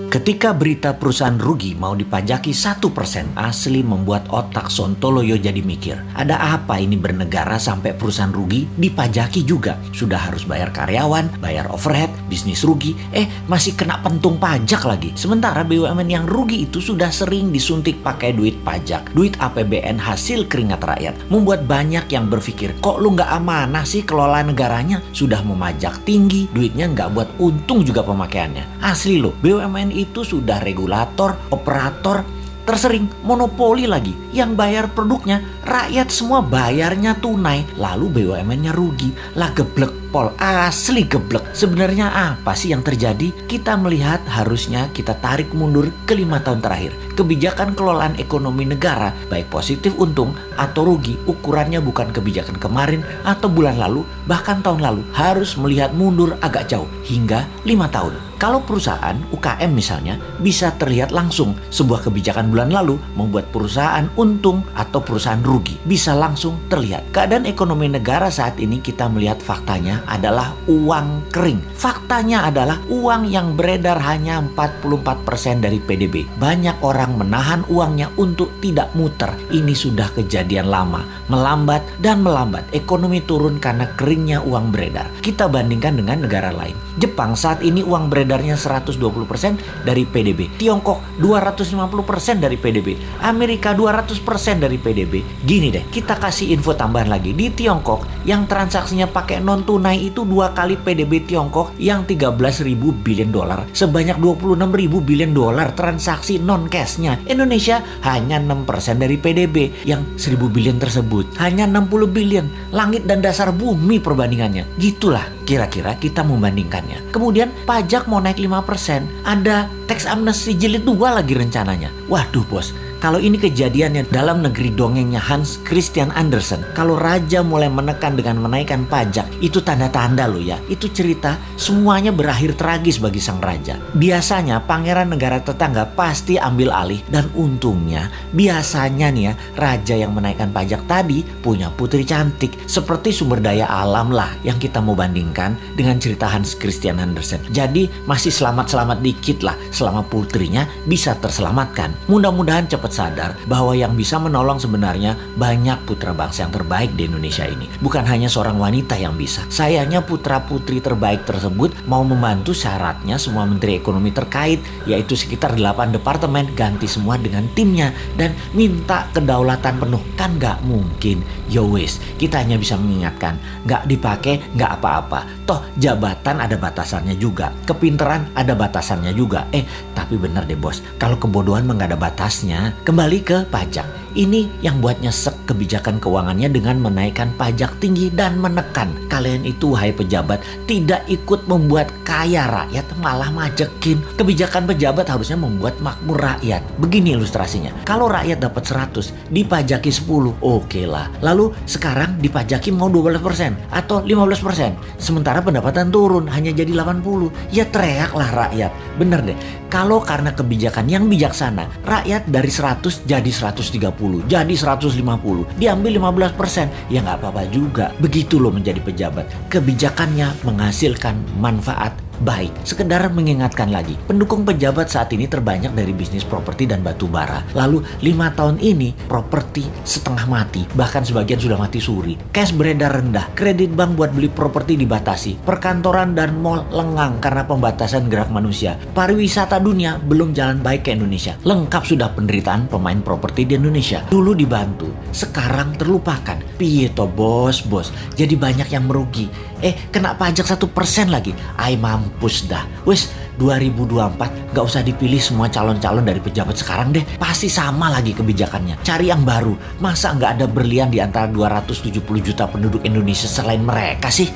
Ketika berita perusahaan rugi mau dipajaki 1%, asli membuat otak Sontoloyo jadi mikir. Ada apa ini bernegara sampai perusahaan rugi dipajaki juga? Sudah harus bayar karyawan, bayar overhead, bisnis rugi, masih kena pentung pajak lagi. Sementara BUMN yang rugi itu sudah sering disuntik pakai duit pajak, duit APBN hasil keringat rakyat. Membuat banyak yang berpikir, kok lu nggak amanah sih kelola negaranya? Sudah memajak tinggi, duitnya nggak buat untung juga pemakaiannya. Asli loh, BUMN itu sudah regulator, operator, tersering monopoli lagi. Yang bayar produknya, rakyat semua bayarnya tunai. Lalu BUMN-nya rugi. Lah geblek pol, asli geblek. Sebenarnya apa sih yang terjadi? Kita melihat harusnya kita tarik mundur ke 5 tahun terakhir. Kebijakan kelolaan ekonomi negara, baik positif untung atau rugi, ukurannya bukan kebijakan kemarin atau bulan lalu, bahkan tahun lalu. Harus melihat mundur agak jauh, hingga 5 tahun. Kalau perusahaan UKM misalnya bisa terlihat langsung sebuah kebijakan bulan lalu membuat perusahaan untung atau perusahaan rugi. Bisa langsung terlihat. Keadaan ekonomi negara saat ini kita melihat faktanya adalah uang kering. Faktanya adalah uang yang beredar hanya 44% dari PDB. Banyak orang menahan uangnya untuk tidak muter. Ini sudah kejadian lama. Melambat dan melambat. Ekonomi turun karena keringnya uang beredar. Kita bandingkan dengan negara lain. Jepang saat ini uang beredarnya 120% dari PDB. Tiongkok 250% dari PDB. Amerika 200% dari PDB. Gini deh, kita kasih info tambahan lagi. Di Tiongkok yang transaksinya pakai non tunai itu 2 kali PDB Tiongkok yang 13.000 billion dolar. Sebanyak 26.000 billion dolar transaksi non cashnya. Indonesia hanya 6% dari PDB yang 1.000 billion tersebut. Hanya 60 billion. Langit dan dasar bumi perbandingannya. Gitulah kira-kira kita membandingkannya. Kemudian pajak mau naik 5%. Ada tax amnesty jilid 2 lagi rencananya. Waduh bos, kalau ini kejadiannya dalam negeri dongengnya Hans Christian Andersen, kalau raja mulai menekan dengan menaikkan pajak, itu tanda-tanda loh ya. Itu cerita semuanya berakhir tragis bagi sang raja. Biasanya pangeran negara tetangga pasti ambil alih, dan untungnya biasanya nih ya, raja yang menaikkan pajak tadi punya putri cantik. Seperti sumber daya alam lah yang kita mau bandingkan dengan cerita Hans Christian Andersen. Jadi masih selamat-selamat dikit lah selama putrinya bisa terselamatkan. Mudah-mudahan cepat sadar bahwa yang bisa menolong sebenarnya banyak putra bangsa yang terbaik di Indonesia ini. Bukan hanya seorang wanita yang bisa. Sayangnya putra-putri terbaik tersebut mau membantu syaratnya semua menteri ekonomi terkait, yaitu sekitar 8 departemen, ganti semua dengan timnya dan minta kedaulatan penuh. Kan gak mungkin. Yo wis, kita hanya bisa mengingatkan, gak dipakai gak apa-apa. Toh jabatan ada batasannya juga, kepinteran ada batasannya juga. Tapi bener deh bos, kalau kebodohan mah gak ada batasnya. Kembali ke pajak. Ini yang buat nyesek kebijakan keuangannya dengan menaikkan pajak tinggi dan menekan. Kalian itu wahai pejabat tidak ikut membuat kaya rakyat, malah majekin. Kebijakan pejabat harusnya membuat makmur rakyat. Begini ilustrasinya. Kalau rakyat dapat 100, dipajaki 10, oke lah. Lalu sekarang dipajaki mau 12% atau 15%. Sementara pendapatan turun hanya jadi 80. Ya teriaklah rakyat. Bener deh. Kalau karena kebijakan yang bijaksana, rakyat dari 100 jadi 130. Jadi 150, diambil 15%, ya nggak apa-apa juga. Begitu loh menjadi pejabat. Kebijakannya menghasilkan manfaat baik. Sekedar mengingatkan lagi, pendukung pejabat saat ini terbanyak dari bisnis properti dan batu bara. Lalu 5 tahun ini properti setengah mati, bahkan sebagian sudah mati suri. Cash beredar rendah, kredit bank buat beli properti dibatasi, perkantoran dan mal lengang karena pembatasan gerak manusia. Pariwisata dunia belum jalan baik ke Indonesia. Lengkap sudah penderitaan pemain properti di Indonesia. Dulu dibantu, sekarang terlupakan. Piye toh bos, jadi banyak yang merugi. Kena pajak 1% lagi. Mampus dah. Wes 2024 gak usah dipilih semua calon-calon dari pejabat sekarang deh. Pasti sama lagi kebijakannya. Cari yang baru. Masa gak ada berlian di antara 270 juta penduduk Indonesia selain mereka sih?